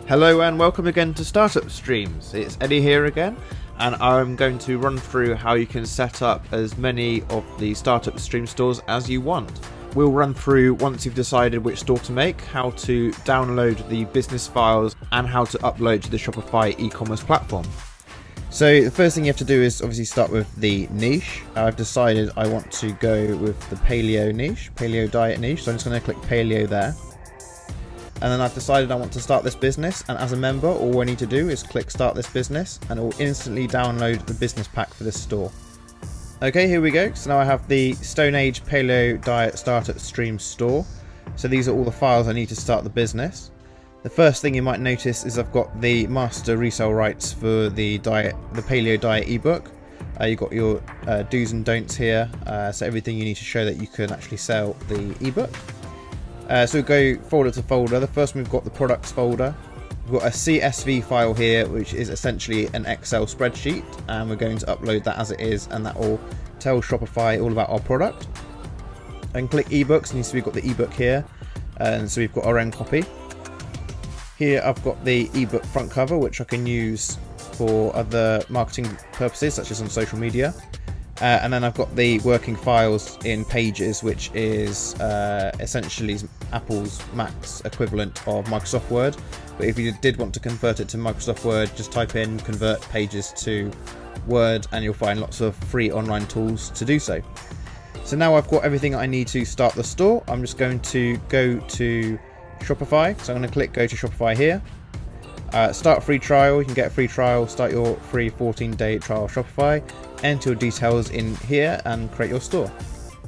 Hello and welcome again to Startup Streams. It's Eddie here again, and I'm going to run through how you can set up as many of the Startup Stream stores as you want. We'll run through, once you've decided which store to make, how to download the business files and how to upload to the Shopify e-commerce platform. So the first thing you have to do is obviously start with the niche. I've decided I want to go with the paleo niche, paleo diet niche, so I'm just going to click paleo there. And then I've decided I want to start this business, and as a member all I need to do is click start this business and it will instantly download the business pack for this store. Okay, here we go. So now I have the Stone Age Paleo Diet Startup Stream store. So these are all the files I need to start the business. The first thing you might notice is I've got the master resale rights for the paleo diet ebook. You've got your do's and don'ts here, so everything you need to show that you can actually sell the ebook. So we go folder to folder. The first one, we've got the products folder. We've got a CSV file here, which is essentially an Excel spreadsheet, and we're going to upload that as it is, and that will tell Shopify all about our product. I can click ebooks, and you see we've got the ebook here, and so we've got our own copy. Here I've got the ebook front cover, which I can use for other marketing purposes, such as on social media. And then I've got the working files in Pages, which is essentially Apple's Mac's equivalent of Microsoft Word. But if you did want to convert it to Microsoft Word, just type in convert Pages to Word and you'll find lots of free online tools to do so. So now I've got everything I need to start the store. I'm just going to go to Shopify. So I'm going to click go to Shopify here. Start a free trial. You can get a free trial. Start your free 14-day trial Shopify. Enter your details in here and create your store.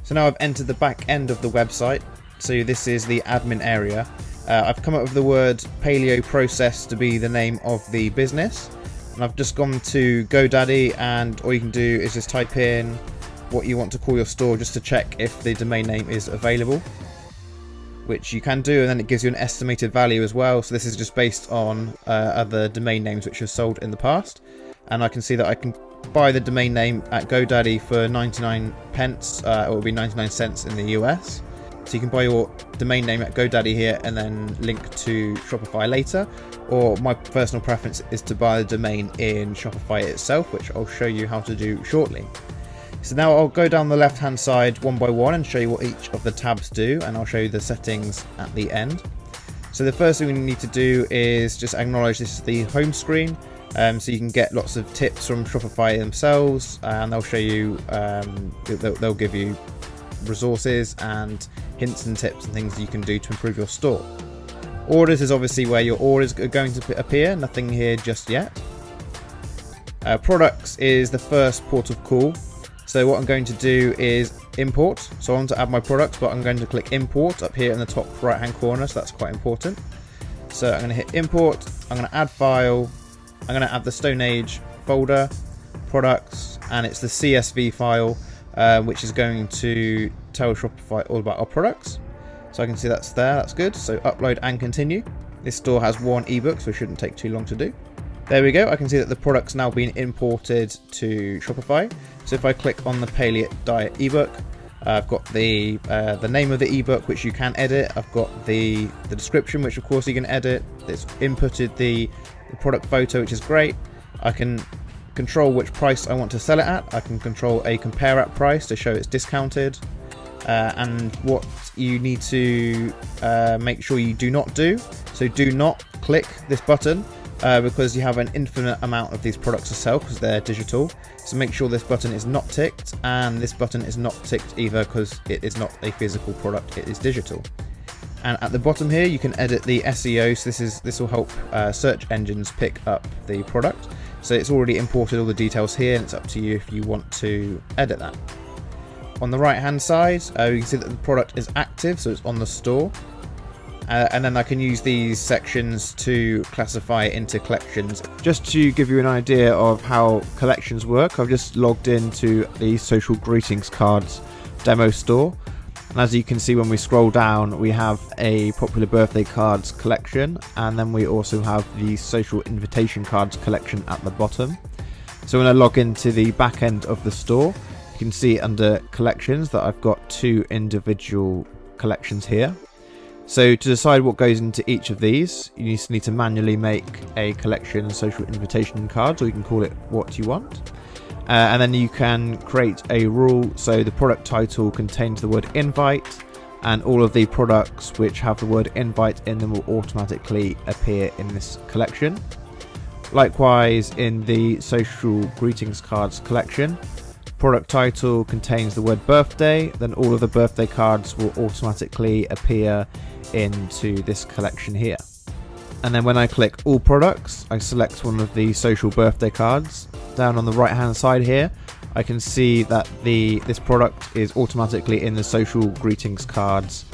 So now I've entered the back end of the website. So this is the admin area. I've come up with the word paleo process to be the name of the business. And I've just gone to GoDaddy, and all you can do is just type in what you want to call your store just to check if the domain name is available, which you can do, and then it gives you an estimated value as well. So this is just based on other domain names which have sold in the past, and I can see that I can buy the domain name at GoDaddy for 99 pence, or it will be 99 cents in the US. So you can buy your domain name at GoDaddy here and then link to Shopify later, or my personal preference is to buy the domain in Shopify itself, which I'll show you how to do shortly. So now I'll go down the left hand side one by one and show you what each of the tabs do, and I'll show you the settings at the end. So the first thing we need to do is just acknowledge this is the home screen, so you can get lots of tips from Shopify themselves, and they'll show you, they'll give you resources and hints and tips and things you can do to improve your store. Orders is obviously where your orders are going to appear, nothing here just yet. Products is the first port of call. So what I'm going to do is import. So I want to add my products, but I'm going to click import up here in the top right hand corner, so that's quite important. So I'm going to hit import, I'm going to add file, I'm going to add the Stone Age folder, products, and it's the CSV file, which is going to tell Shopify all about our products. So I can see that's there, that's good. So upload and continue. This store has one ebook, so it shouldn't take too long to do. There we go, I can see that the product's now been imported to Shopify. So if I click on the Paleo Diet ebook, I've got the name of the ebook, which you can edit. I've got the description, which of course you can edit. It's inputted the product photo, which is great. I can control which price I want to sell it at. I can control a compare at price to show it's discounted. And what you need to make sure you do not do. So do not click this button. Because you have an infinite amount of these products to sell because they're digital. So make sure this button is not ticked, and this button is not ticked either because it is not a physical product, it is digital. And at the bottom here you can edit the SEO, so this will help search engines pick up the product. So it's already imported all the details here, and it's up to you if you want to edit that. On the right hand side you can see that the product is active, so it's on the store. And then I can use these sections to classify it into collections. Just to give you an idea of how collections work, I've just logged into the social greetings cards demo store. And as you can see, when we scroll down, we have a popular birthday cards collection, and then we also have the social invitation cards collection at the bottom. So when I log into the back end of the store, you can see under collections that I've got two individual collections here. So to decide what goes into each of these, you just need to manually make a collection of social invitation cards, or you can call it what you want. And then you can create a rule, so the product title contains the word invite, and all of the products which have the word invite in them will automatically appear in this collection. Likewise, in the social greetings cards collection, product title contains the word birthday, then all of the birthday cards will automatically appear into this collection here. And then when I click all products, I select one of the social birthday cards. Down on the right hand side here, I can see that this product is automatically in the social greetings cards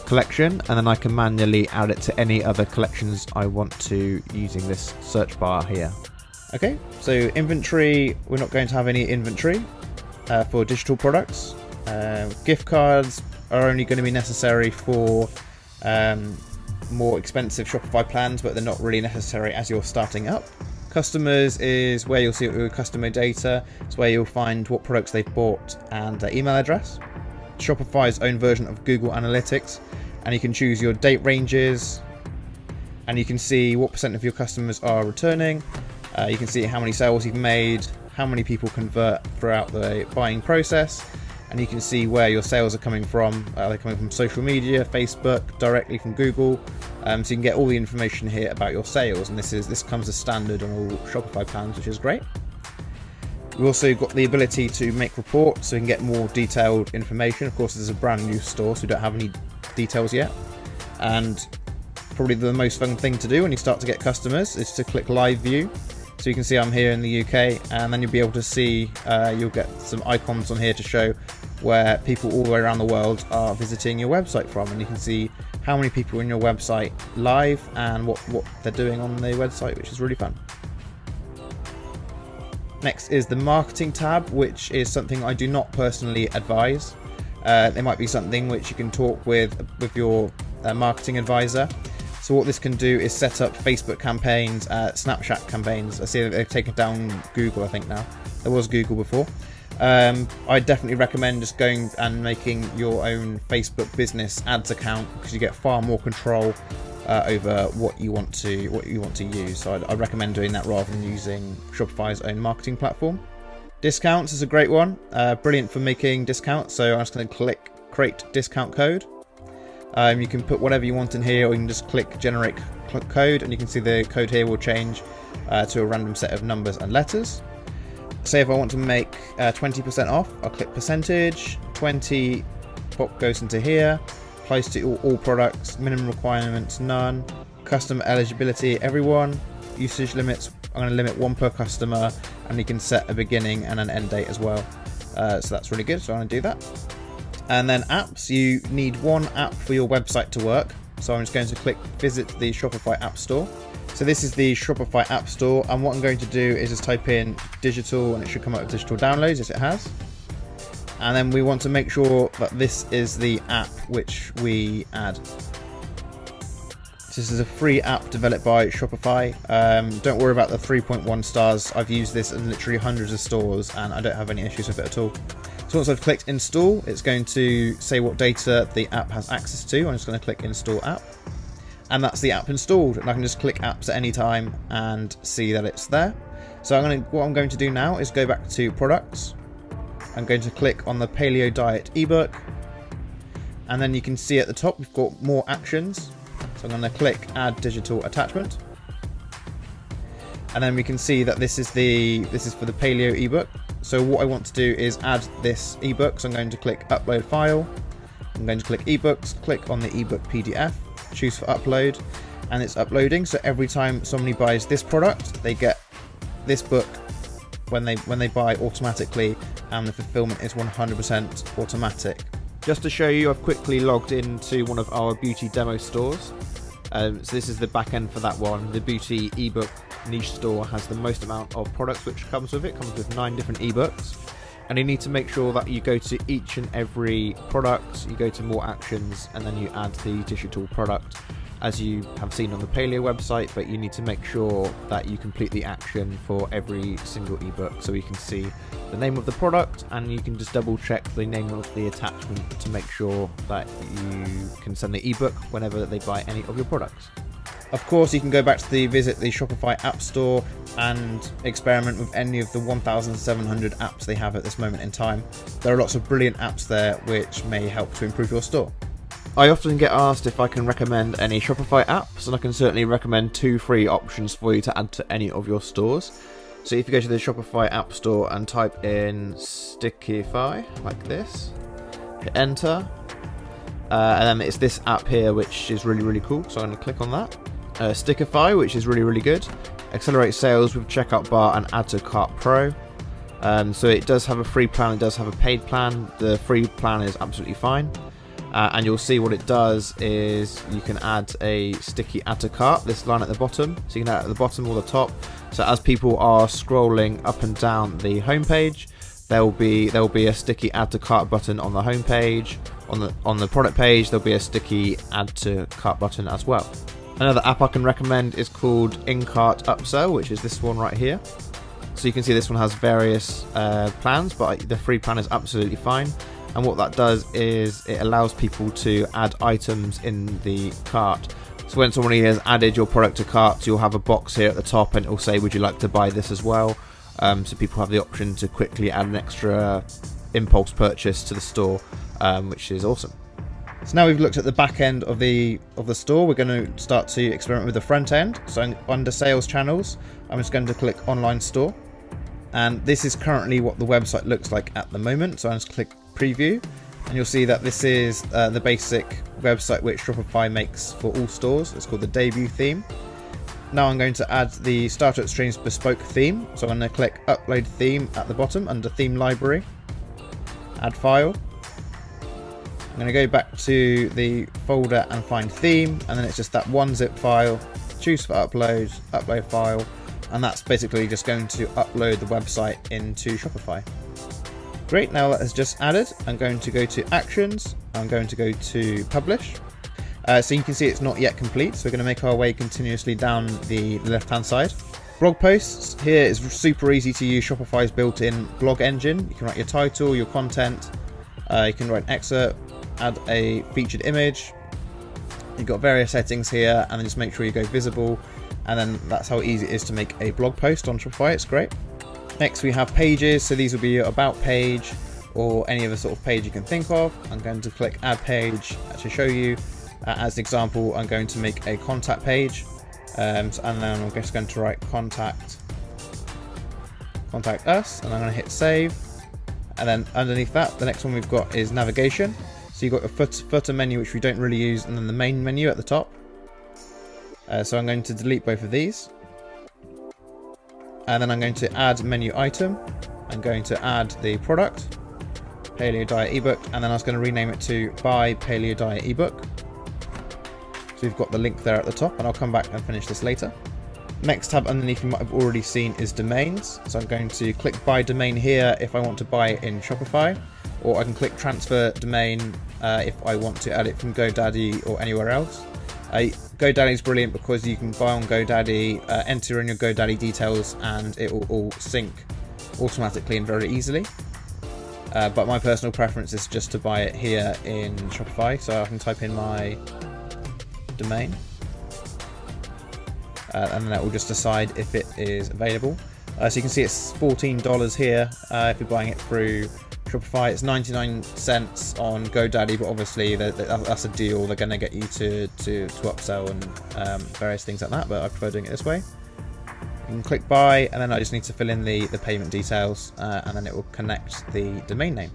collection, and then I can manually add it to any other collections I want to using this search bar here. Okay, so inventory, we're not going to have any inventory for digital products. Gift cards are only going to be necessary for more expensive Shopify plans, but they're not really necessary as you're starting up. Customers is where you'll see your customer data. It's where you'll find what products they've bought and their email address. Shopify's own version of Google Analytics, and you can choose your date ranges, and you can see what % of your customers are returning. You can see how many sales you've made, how many people convert throughout the buying process, and you can see where your sales are coming from. They're coming from social media, Facebook, directly from Google. So you can get all the information here about your sales, and this comes as standard on all Shopify plans, which is great. We've also got the ability to make reports, so we can get more detailed information. Of course, this is a brand new store, so we don't have any details yet. And probably the most fun thing to do when you start to get customers is to click live view. So you can see I'm here in the UK, and then you'll be able to see, you'll get some icons on here to show where people all the way around the world are visiting your website from, and you can see how many people are in your website live and what they're doing on the website, which is really fun. Next is the marketing tab, which is something I do not personally advise. It might be something which you can talk with your marketing advisor. So what this can do is set up Facebook campaigns, Snapchat campaigns. I see that they've taken down Google, I think now. There was Google before. I definitely recommend just going and making your own Facebook business ads account, because you get far more control over what you want to use. So I recommend doing that rather than using Shopify's own marketing platform. Discounts is a great one, brilliant for making discounts. So I'm just going to click create discount code. You can put whatever you want in here, or you can just click generate code, and you can see the code here will change to a random set of numbers and letters. Say if I want to make 20% off, I'll click percentage, 20 pop goes into here, applies to all products, minimum requirements none, customer eligibility everyone, usage limits I'm going to limit one per customer, and you can set a beginning and an end date as well. So that's really good, so I'm going to do that. And then apps, you need one app for your website to work. So I'm just going to click visit the Shopify App Store. So this is the Shopify App Store, and what I'm going to do is just type in digital, and it should come up with digital downloads, as it has. And then we want to make sure that this is the app which we add. This is a free app developed by Shopify. Don't worry about the 3.1 stars. I've used this in literally hundreds of stores, and I don't have any issues with it at all. So once I've clicked install, it's going to say what data the app has access to. I'm just going to click install app, and that's the app installed, and I can just click apps at any time and see that it's there. So what I'm going to do now is go back to products. I'm going to click on the Paleo Diet ebook, and then you can see at the top we've got more actions. So I'm going to click add digital attachment, and then we can see that this is for the Paleo ebook. So what I want to do is add this ebook. So I'm going to click upload file. I'm going to click ebooks, click on the ebook PDF, choose for upload, and it's uploading. So every time somebody buys this product, they get this book when they buy automatically, and the fulfillment is 100% automatic. Just to show you, I've quickly logged into one of our beauty demo stores. So this is the back end for that one. The beauty ebook niche store has the most amount of products which comes with it. It comes with 9 different ebooks, and you need to make sure that you go to each and every product, you go to more actions, and then you add the digital product. as you have seen on the Paleo website, but you need to make sure that you complete the action for every single ebook, so you can see the name of the product and you can just double check the name of the attachment to make sure that you can send the ebook whenever they buy any of your products. Of course, you can go back to visit the Shopify App Store and experiment with any of the 1,700 apps they have at this moment in time. There are lots of brilliant apps there which may help to improve your store. I often get asked if I can recommend any Shopify apps, and I can certainly recommend 2 free options for you to add to any of your stores. So if you go to the Shopify App Store and type in Stickify, like this, hit enter, and then it's this app here which is really cool, so I'm going to click on that. Stickify, which is really good, accelerates sales with checkout bar and add to cart pro. So it does have a free plan, it does have a paid plan. The free plan is absolutely fine, and you'll see what it does is you can add a sticky add to cart, this line at the bottom, so you can add it at the bottom or the top. So as people are scrolling up and down the home page, there'll be a sticky add to cart button on the home page. On the product page, there'll be a sticky add to cart button as well. Another app I can recommend is called In-Cart Upsell, which is this one right here. So you can see this one has various plans, but the free plan is absolutely fine. And what that does is it allows people to add items in the cart. So when somebody has added your product to cart, you'll have a box here at the top and it will say, would you like to buy this as well? So people have the option to quickly add an extra impulse purchase to the store, which is awesome. So now we've looked at the back end of the store, we're going to start to experiment with the front end. So under sales channels, I'm just going to click online store. And this is currently what the website looks like at the moment. So I'm just click preview, and you'll see that this is the basic website which Shopify makes for all stores. It's called the debut theme. Now I'm going to add the Startup Streams bespoke theme. So I'm going to click upload theme at the bottom under theme library, add file. I'm going to go back to the folder and find theme, and then it's just that one zip file, choose for upload file, and that's basically just going to upload the website into Shopify. Great, now that is just added. I'm going to go to actions, I'm going to go to publish. So you can see it's not yet complete, so we're going to make our way continuously down the left hand side. Blog posts, here is super easy to use Shopify's built-in blog engine. You can write your title, your content, you can write an excerpt, add a featured image. You've got various settings here, and then just make sure you go visible, and then that's how easy it is to make a blog post on Shopify. It's great. Next we have pages, so these will be your about page or any other sort of page you can think of. I'm going to click add page to show you. As an example, I'm going to make a contact page, and then I'm just going to write contact us, and I'm going to hit save. And then underneath that, the next one we've got is navigation. So you've got a footer menu, which we don't really use, and then the main menu at the top. So I'm going to delete both of these. And then I'm going to add menu item. I'm going to add the product, Paleo Diet ebook, and then I was going to rename it to Buy Paleo Diet ebook. So we've got the link there at the top, and I'll come back and finish this later. Next tab underneath you might have already seen is domains. So I'm going to click buy domain here if I want to buy it in Shopify, or I can click transfer domain if I want to add it from GoDaddy or anywhere else. GoDaddy is brilliant because you can buy on GoDaddy, enter in your GoDaddy details, and it will all sync automatically and very easily. But my personal preference is just to buy it here in Shopify, so I can type in my domain. And then that will just decide if it is available. So you can see it's $14 here if you're buying it through Shopify. It's 99 cents on GoDaddy, but obviously that's a deal. They're going to get you to upsell and various things like that, but I prefer doing it this way. You can click buy, and then I just need to fill in the payment details, and then it will connect the domain name.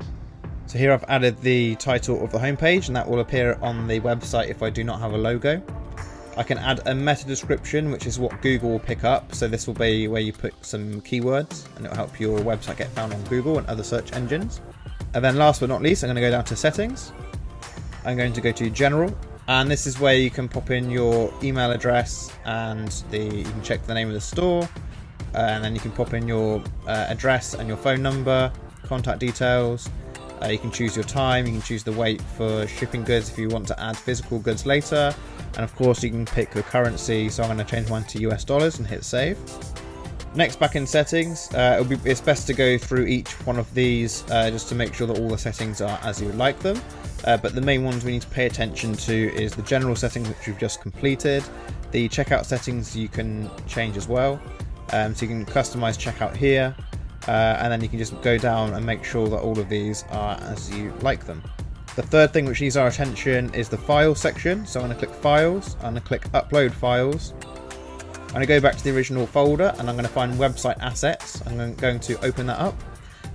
So here I've added the title of the homepage, and that will appear on the website if I do not have a logo. I can add a meta description, which is what Google will pick up. So this will be where you put some keywords, and it will help your website get found on Google and other search engines. And then last but not least, I'm going to go down to settings. I'm going to go to general, and this is where you can pop in your email address, and you can check the name of the store, and then you can pop in your address and your phone number, contact details. You can choose your time, you can choose the weight for shipping goods if you want to add physical goods later, And of course you can pick the currency, so I'm going to change mine to US dollars and hit save. Next, back in settings, it's best to go through each one of these just to make sure that all the settings are as you would like them. But the main ones we need to pay attention to is the general settings, which we've just completed. The checkout settings you can change as well. So you can customize checkout here, and then you can just go down and make sure that all of these are as you like them. The third thing which needs our attention is the file section. So I'm going to click Files, I'm going to click Upload Files. I'm going to go back to the original folder and I'm going to find Website Assets. I'm going to open that up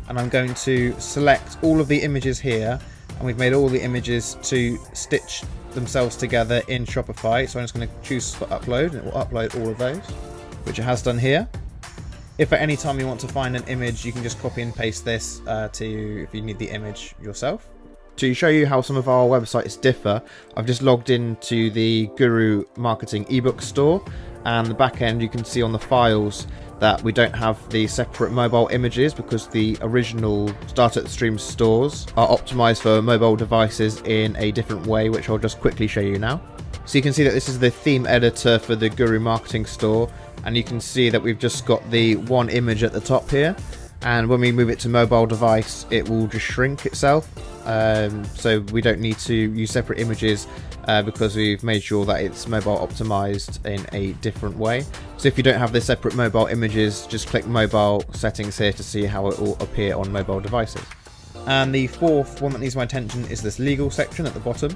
and I'm going to select all of the images here, and we've made all the images to stitch themselves together in Shopify. So I'm just going to choose for upload and it will upload all of those, which it has done here. If at any time you want to find an image, you can just copy and paste this if you need the image yourself. To show you how some of our websites differ, I've just logged into the Guru Marketing ebook store, and the back end you can see on the files that we don't have the separate mobile images because the original Startup Streams stores are optimized for mobile devices in a different way, which I'll just quickly show you now. So you can see that this is the theme editor for the Guru Marketing store, and you can see that we've just got the one image at the top here, and when we move it to mobile device it will just shrink itself. So we don't need to use separate images because we've made sure that it's mobile optimized in a different way. So if you don't have the separate mobile images, just click mobile settings here to see how it will appear on mobile devices. And the fourth one that needs my attention is this legal section at the bottom,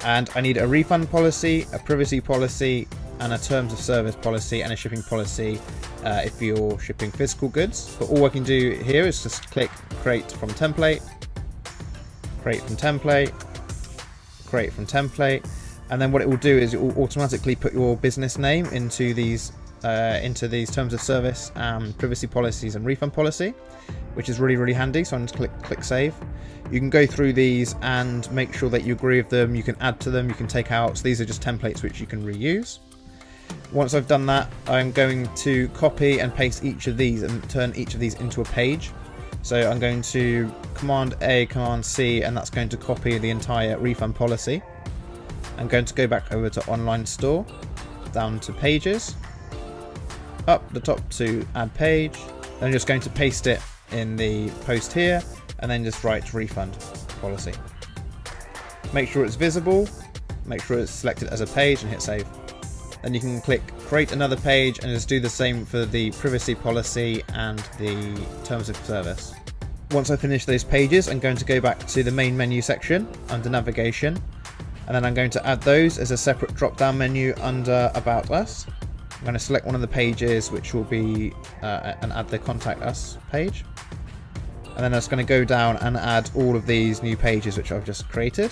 and I need a refund policy, a privacy policy, and a terms of service policy, and a shipping policy if you're shipping physical goods. But all I can do here is just click create from template, create from template, create from template, and then what it will do is it will automatically put your business name into these terms of service, privacy policies and refund policy, which is really handy. So I'm just click save. You can go through these and make sure that you agree with them. You can add to them, you can take out. So these are just templates which you can reuse. Once I've done that, I'm going to copy and paste each of these and turn each of these into a page. So I'm going to Command A, Command C, and that's going to copy the entire refund policy. I'm going to go back over to Online Store, down to Pages, up the top to Add Page. Then I'm just going to paste it in the post here, and then just write Refund Policy. Make sure it's visible, make sure it's selected as a page, and hit Save. Then you can click Create Another Page and just do the same for the privacy policy and the terms of service. Once I finish those pages, I'm going to go back to the main menu section under Navigation, and then I'm going to add those as a separate drop-down menu under About Us. I'm going to select one of the pages, which will be and add the Contact Us page. And then I'm just going to go down and add all of these new pages which I've just created.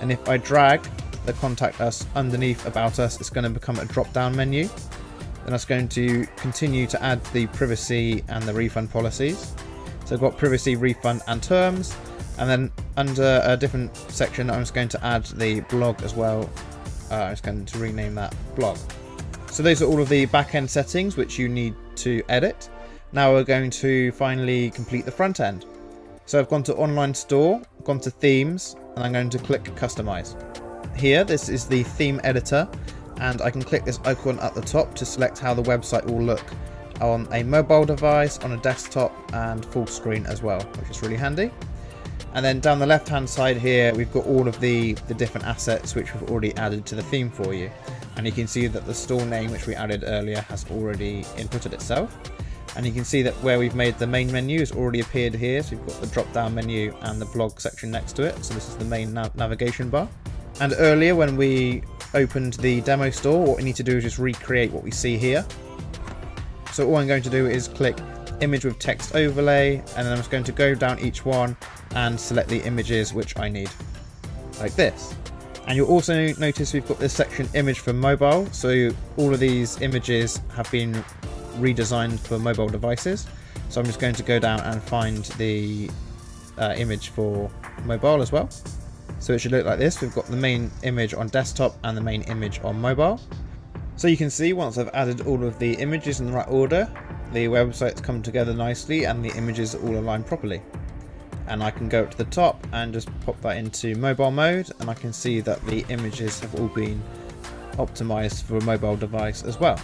And if I drag the Contact Us underneath About Us, it's going to become a drop-down menu. Then I'm going to continue to add the privacy and the refund policies. So I've got privacy, refund, and terms. And then under a different section, I'm just going to add the blog as well. I'm just going to rename that blog. So those are all of the back-end settings which you need to edit. Now we're going to finally complete the front end. So I've gone to Online Store, gone to Themes, and I'm going to click Customize. Here, this is the theme editor, and I can click this icon at the top to select how the website will look on a mobile device, on a desktop, and full screen as well, which is really handy. And then down the left hand side here, we've got all of the different assets which we've already added to the theme for you. And you can see that the store name which we added earlier has already inputted itself. And you can see that where we've made the main menu has already appeared here. So we've got the drop down menu and the blog section next to it. So this is the main navigation bar. And earlier when we opened the demo store, what we need to do is just recreate what we see here. So all I'm going to do is click image with text overlay, and then I'm just going to go down each one and select the images which I need, like this. And you'll also notice we've got this section image for mobile. So all of these images have been redesigned for mobile devices. So I'm just going to go down and find the image for mobile as well. So it should look like this. We've got the main image on desktop and the main image on mobile. So you can see once I've added all of the images in the right order, the website's come together nicely and the images are all aligned properly. And I can go up to the top and just pop that into mobile mode, and I can see that the images have all been optimized for a mobile device as well.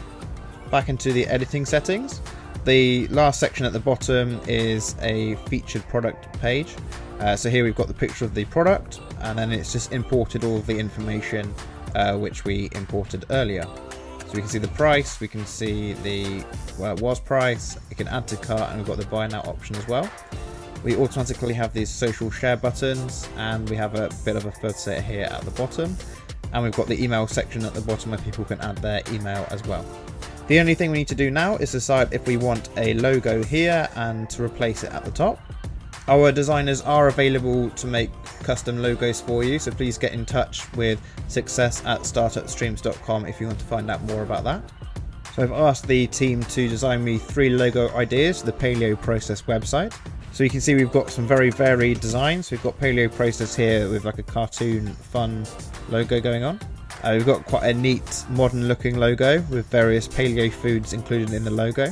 Back into the editing settings. The last section at the bottom is a featured product page. So here we've got the picture of the product, and then it's just imported all of the information which we imported earlier. So we can see the price, we can see the was price, we can add to cart, and we've got the buy now option as well. We automatically have these social share buttons, and we have a bit of a footer here at the bottom, and we've got the email section at the bottom where people can add their email as well. The only thing we need to do now is decide if we want a logo here and to replace it at the top. Our designers are available to make custom logos for you, so please get in touch with success@startupstreams.com if you want to find out more about that. So I've asked the team to design me 3 logo ideas for the Paleo Process website. So you can see we've got some very varied designs. We've got Paleo Process here with like a cartoon fun logo going on. We've got quite a neat modern looking logo with various paleo foods included in the logo.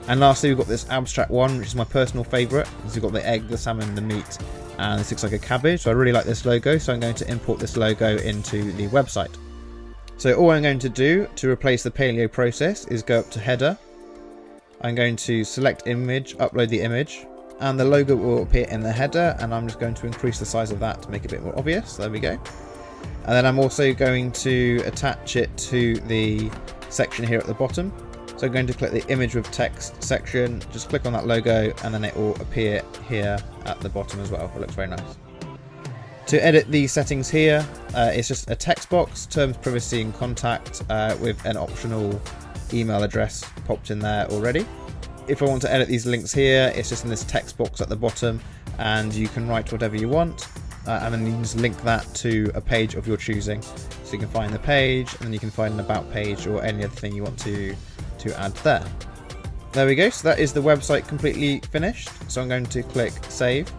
And lastly, we've got this abstract one, which is my personal favourite. We've got the egg, the salmon, the meat, and this looks like a cabbage. So I really like this logo, so I'm going to import this logo into the website. So all I'm going to do to replace the Paleo Process is go up to header. I'm going to select image, upload the image, and the logo will appear in the header, and I'm just going to increase the size of that to make it a bit more obvious. There we go. And then I'm also going to attach it to the section here at the bottom. So I'm going to click the image with text section, just click on that logo, and then it will appear here at the bottom as well. It looks very nice. To edit the settings here, it's just a text box, terms, privacy and contact, with an optional email address popped in there already. If I want to edit these links here, it's just in this text box at the bottom, and you can write whatever you want, and then you can just link that to a page of your choosing. So you can find the page, and then you can find an about page or any other thing you want to add there. There we go, so that is the website completely finished. So I'm going to click save.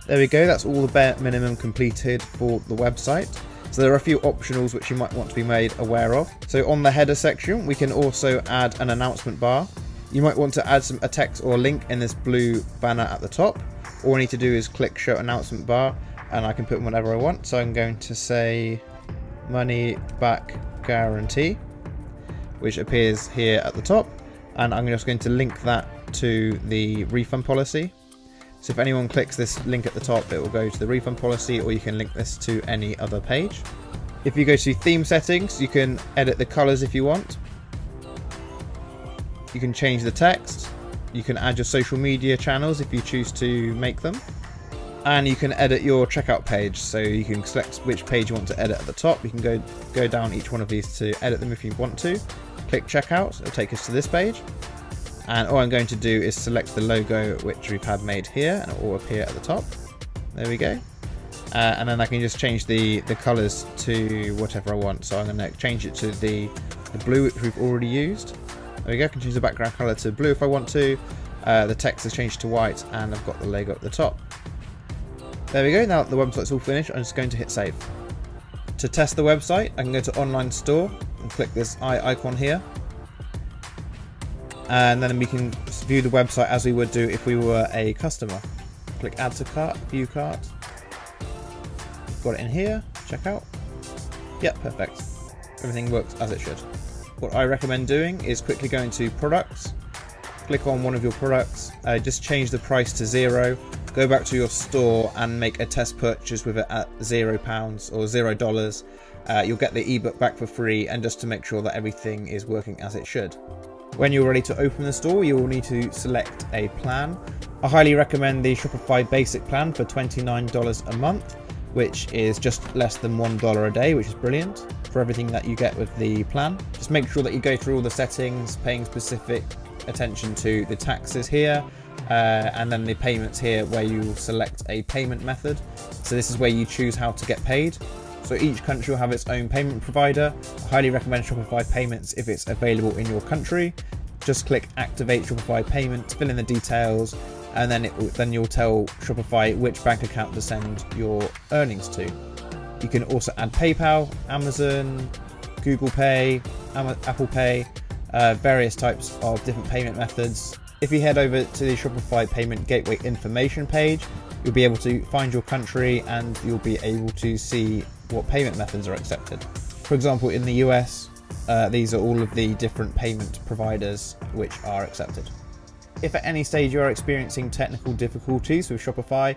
There we go, that's all the bare minimum completed for the website. So there are a few optionals which you might want to be made aware of. So on the header section, we can also add an announcement bar. You might want to add a text or a link in this blue banner at the top. All I need to do is click show announcement bar, and I can put whatever I want. So I'm going to say money back guarantee, which appears here at the top, and I'm just going to link that to the refund policy. So if anyone clicks this link at the top, it will go to the refund policy, or you can link this to any other page. If you go to theme settings, you can edit the colors if you want. You can change the text. You can add your social media channels if you choose to make them. And you can edit your checkout page, so you can select which page you want to edit at the top. You can go down each one of these to edit them if you want to. Click checkout, it'll take us to this page. And all I'm going to do is select the logo which we've had made here, and it will appear at the top. There we go. And then I can just change the colors to whatever I want. So I'm going to change it to the blue which we've already used. There we go, I can change the background color to blue if I want to. The text is changed to white, and I've got the logo at the top. There we go, now that the website's all finished, I'm just going to hit save. To test the website, I can go to online store and click this eye icon here. And then we can view the website as we would do if we were a customer. Click add to cart, view cart. Got it in here, check out. Yep, perfect. Everything works as it should. What I recommend doing is quickly go into products, click on one of your products, just change the price to 0, go back to your store and make a test purchase with it at £0 or $0. You'll get the ebook back for free, and just to make sure that everything is working as it should. When you're ready to open the store, you will need to select a plan. I highly recommend the Shopify basic plan for $29 a month, which is just less than $1 a day, which is brilliant for everything that you get with the plan. Just make sure that you go through all the settings, paying specific attention to the taxes here, and then the payments here where you select a payment method. So this is where you choose how to get paid. So each country will have its own payment provider. I highly recommend Shopify Payments if it's available in your country. Just click activate Shopify Payments, fill in the details, and then you'll tell Shopify which bank account to send your earnings to. You can also add PayPal, Amazon, Google Pay, Apple Pay, various types of different payment methods. If you head over to the Shopify Payment Gateway information page, you'll be able to find your country, and you'll be able to see what payment methods are accepted. For example, in the US, these are all of the different payment providers which are accepted. If at any stage you are experiencing technical difficulties with Shopify,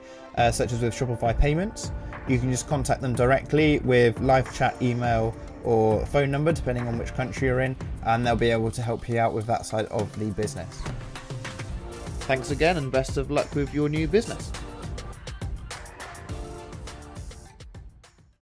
such as with Shopify payments, you can just contact them directly with live chat, email, or phone number, depending on which country you're in, and they'll be able to help you out with that side of the business. Thanks again, and best of luck with your new business.